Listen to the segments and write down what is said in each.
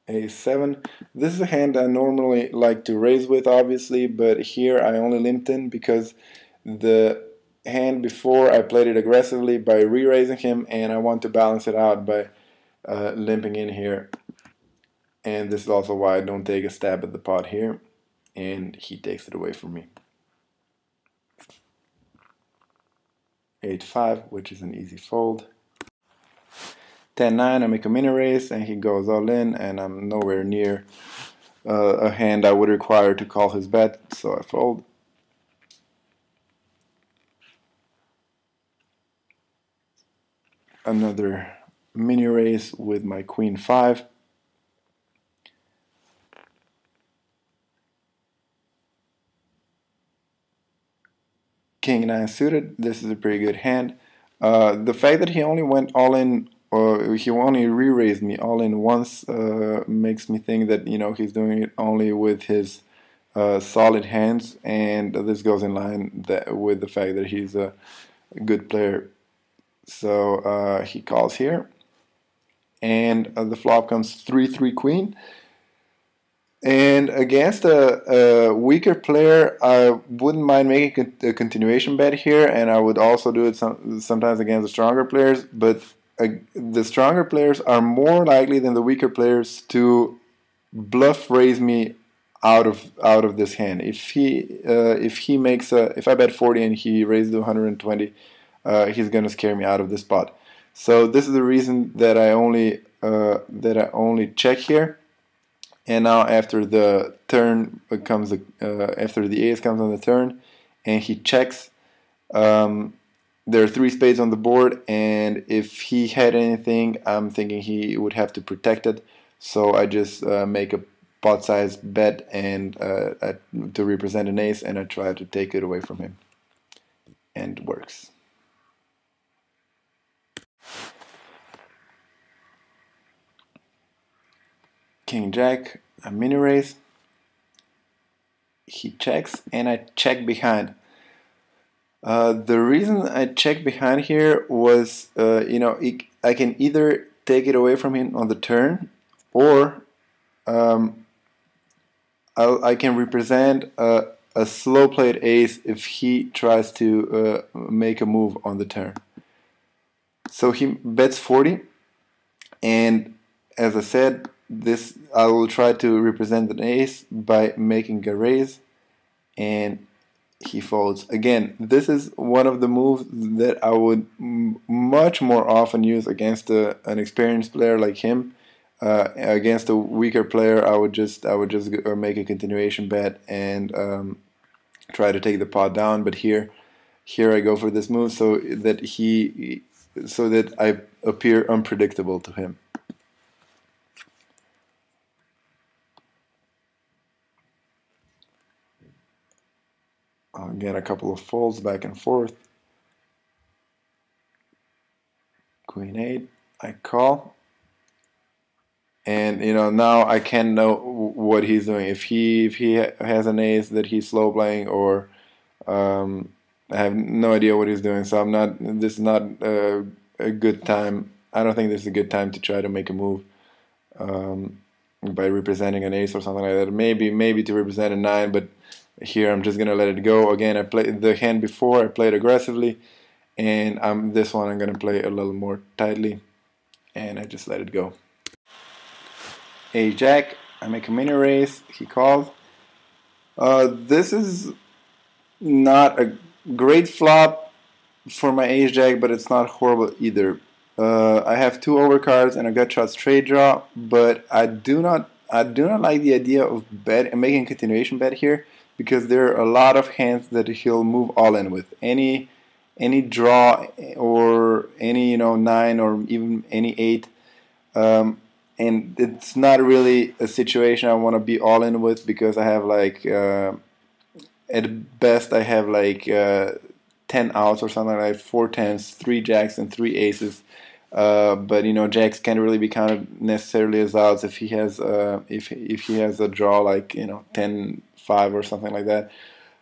A7. This is a hand I normally like to raise with, obviously, but here I only limped in because the hand before I played it aggressively by re-raising him, and I want to balance it out by limping in here. And this is also why I don't take a stab at the pot here, and he takes it away from me. 8-5, which is an easy fold. 10-9, I make a mini raise, and he goes all in, and I'm nowhere near a hand I would require to call his bet, so I fold. Another mini raise with my queen 5. King 9 suited. This is a pretty good hand. The fact that he only went all in, or he only re-raised me all in once, makes me think that he's doing it only with his solid hands, and this goes in line with the fact that he's a good player. So he calls here, and the flop comes 3-3 queen. And against a weaker player, I wouldn't mind making a continuation bet here, and I would also do it sometimes against the stronger players. But the stronger players are more likely than the weaker players to bluff raise me out of this hand. If I bet 40 and he raises to 120, he's gonna scare me out of this spot. So this is the reason that I only check here. And now after the turn comes after the ace comes on the turn, and he checks. There are 3 spades on the board, and if he had anything, I'm thinking he would have to protect it. So I just make a pot-sized bet and to represent an ace, and I try to take it away from him, and it works. King Jack, a mini raise. He checks, and I check behind. The reason I checked behind here was, I can either take it away from him on the turn, or I can represent a slow played ace if he tries to make a move on the turn. So he bets 40, and as I said, I will try to represent an ace by making a raise, and he folds. Again, this is one of the moves that I would much more often use against an experienced player like him. Against a weaker player, I would just make a continuation bet and try to take the pot down. But here I go for this move so that I appear unpredictable to him. Again, a couple of folds back and forth. Queen 8, I call. And now I can know what he's doing. If he has an ace that he's slow playing, or I have no idea what he's doing. So this is not a good time. I don't think this is a good time to try to make a move by representing an ace or something like that. Maybe to represent a 9, but here I'm just gonna let it go. Again, I played the hand before. I played aggressively, and this one I'm gonna play a little more tightly, and I just let it go. Ace Jack, I make a mini raise. He calls. This is not a great flop for my Ace Jack, but it's not horrible either. I have 2 overcards and a gut shot straight draw, but I do not like the idea of making a continuation bet here, because there are a lot of hands that he'll move all in with. Any draw or any 9 or even any 8, and it's not really a situation I want to be all in with, because I have like at best I have like 10 outs or something, like 4 10s, 3 jacks, and 3 aces. But jacks can't really be counted necessarily as outs if he has if he has a draw like 10-5 or something like that.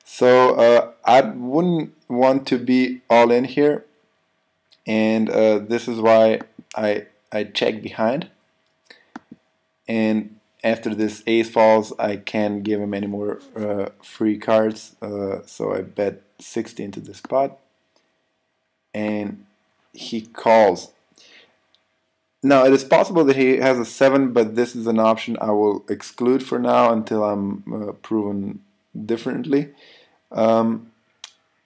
So I wouldn't want to be all in here, and this is why I check behind. And after this ace falls, I can't give him any more free cards, so I bet 60 into this pot, and he calls. Now, it is possible that he has a 7, but this is an option I will exclude for now until I'm proven differently.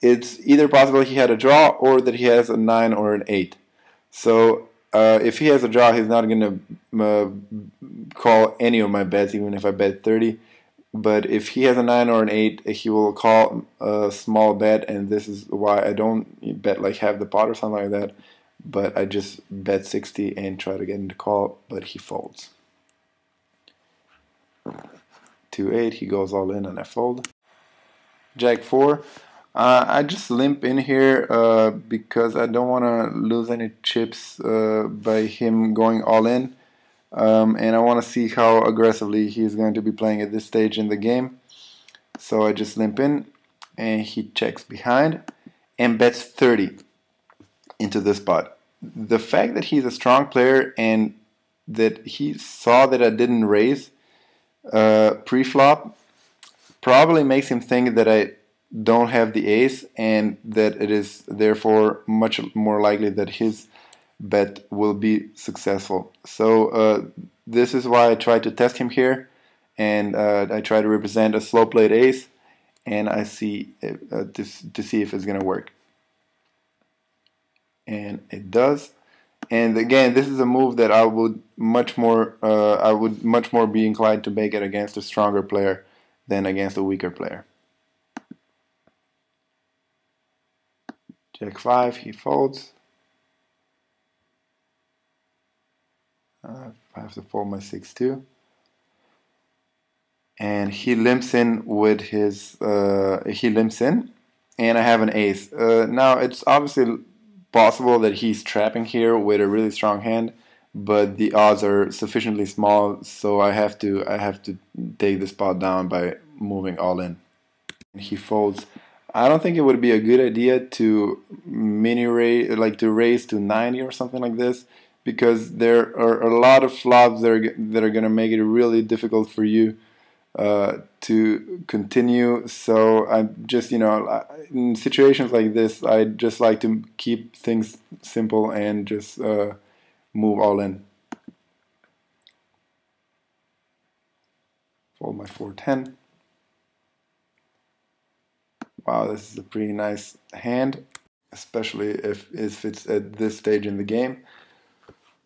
It's either possible he had a draw or that he has a 9 or an 8. So if he has a draw, he's not going to call any of my bets, even if I bet 30. But if he has a 9 or an 8, he will call a small bet, and this is why I don't bet like half the pot or something like that. But I just bet 60 and try to get him to call, but he folds. 2-8, he goes all in and I fold. Jack 4. I just limp in here because I don't want to lose any chips by him going all in. And I want to see how aggressively he's going to be playing at this stage in the game. So I just limp in, and he checks behind and bets 30 into this pot. The fact that he's a strong player and that he saw that I didn't raise pre-flop probably makes him think that I don't have the ace, and that it is therefore much more likely that his bet will be successful. So this is why I try to test him here, and I try to represent a slow played ace, and I see to see if it's gonna work. And it does. And again, this is a move that I would much more be inclined to make it against a stronger player than against a weaker player. Jack 5, he folds. I have to fold my 6-2. And he limps in with his, and I have an ace. Now, it's obviously possible that he's trapping here with a really strong hand, but the odds are sufficiently small, so I have to take this pot down by moving all in. He folds. I don't think it would be a good idea to raise to 90 or something like this, because there are a lot of flops that are going to make it really difficult for you to continue. So I'm just, in situations like this, I just like to keep things simple and just move all in. Fold my 4-10. Wow, this is a pretty nice hand, especially if it's at this stage in the game.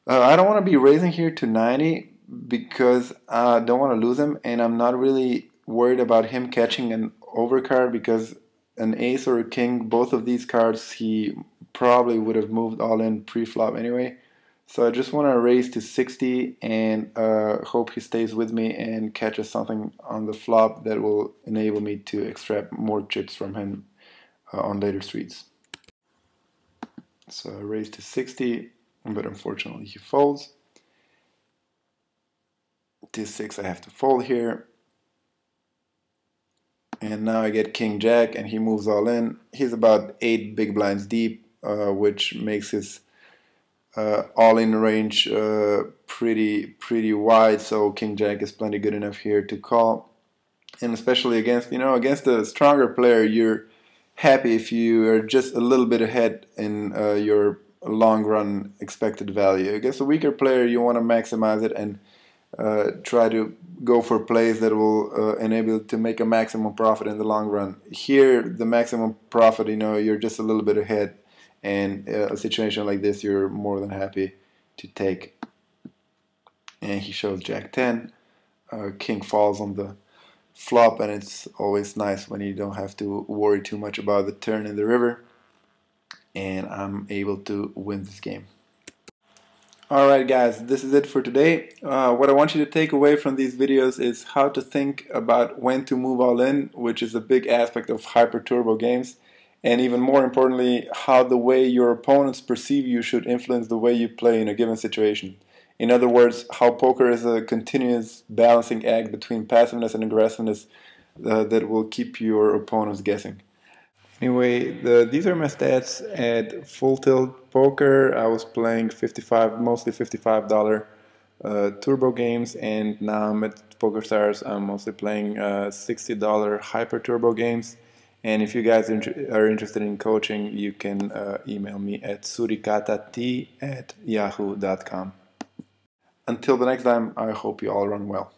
I don't want to be raising here to 90 because I don't want to lose him, and I'm not really worried about him catching an overcard, because an ace or a king, both of these cards, he probably would have moved all in pre-flop anyway. So I just want to raise to 60 and hope he stays with me and catches something on the flop that will enable me to extract more chips from him on later streets. So I raise to 60, but unfortunately he folds. To 6 I have to fold here. And now I get King Jack and he moves all in. He's about 8 big blinds deep, which makes his all-in range pretty wide, so King Jack is plenty good enough here to call. And especially against a stronger player, you're happy if you are just a little bit ahead in your long run expected value. Against a weaker player, you want to maximize it and try to go for plays that will enable to make a maximum profit in the long run. Here, the maximum profit, you're just a little bit ahead. And a situation like this, you're more than happy to take. And he shows Jack 10. King falls on the flop, and it's always nice when you don't have to worry too much about the turn in the river. And I'm able to win this game. Alright guys, this is it for today. What I want you to take away from these videos is how to think about when to move all in, which is a big aspect of Hyper Turbo games. And even more importantly, how the way your opponents perceive you should influence the way you play in a given situation. In other words, how poker is a continuous balancing act between passiveness and aggressiveness that will keep your opponents guessing. Anyway, these are my stats at Full Tilt Poker. I was playing mostly $55 turbo games, and now I'm at PokerStars. I'm mostly playing $60 Hyper Turbo games. And if you guys are interested in coaching, you can email me at surikatat@yahoo.com. Until the next time, I hope you all run well.